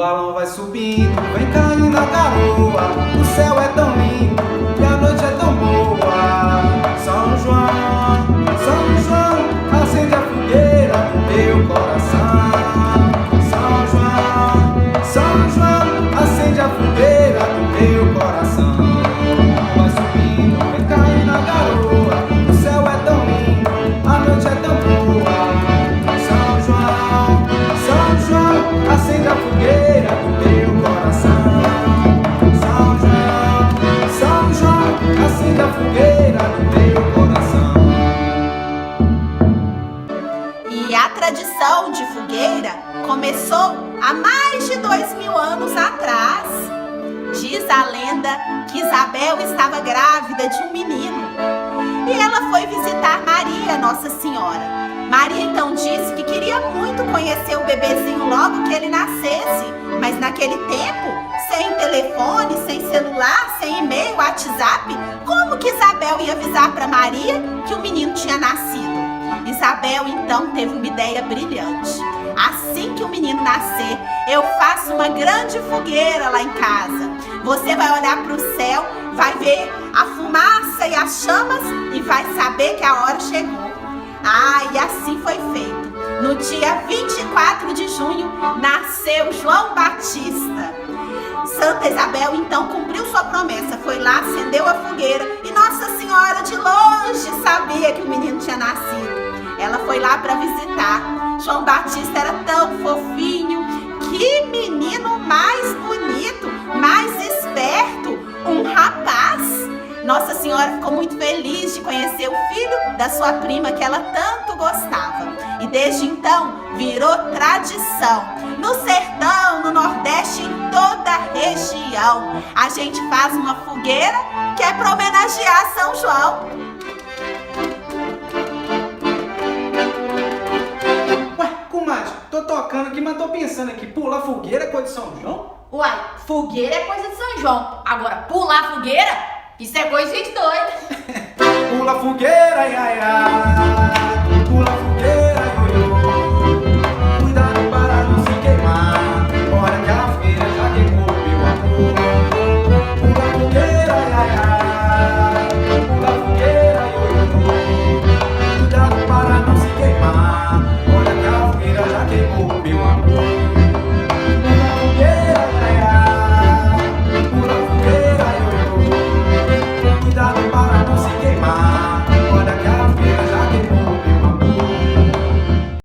balão vai subindo, vem caindo a garoa. O céu é tão lindo e a noite é tão boa. São João, acende a fogueira do meu coração. São João, acende a fogueira do meu coração. Vai subindo, vem caindo a garoa. O céu é tão lindo, a noite é tão boa. São João, acende a fogueira do meu coração. São João, acende a fogueira do meu coração. E a tradição de fogueira começou há mais de 2000 anos atrás. Diz a lenda que Isabel estava grávida de um menino e ela foi visitar Maria, Nossa Senhora. Maria então disse que queria muito conhecer o bebezinho logo que ele nascesse, mas naquele tempo, sem telefone, sem celular, sem e-mail, WhatsApp, como que Isabel ia avisar para Maria que o menino tinha nascido? Isabel então teve uma ideia brilhante. Assim que o menino nascer, eu faço uma grande fogueira lá em casa. Você vai olhar para o céu, vai ver a fumaça e as chamas e vai saber que a hora chegou. E assim foi feito. No dia 24 de junho, nasceu João Batista. Santa Isabel então cumpriu sua promessa, foi lá, acendeu a fogueira e Nossa Senhora de longe sabia que o menino tinha nascido. Ela foi lá para visitar. João Batista era tão fofinho, que menino mais bonito, mais esperto, um rapaz. Nossa Senhora ficou muito feliz de conhecer o filho da sua prima que ela tanto gostava. E desde então virou tradição. No sertão, no Nordeste, em toda a região, a gente faz uma fogueira que é para homenagear São João. Ué, comadre, tô tocando aqui, mas tô pensando aqui, pular fogueira é coisa de São João? Uai, fogueira é coisa de São João. Agora, pular fogueira, isso é coisa de gente doida. Pula fogueira, ai, ai, ai.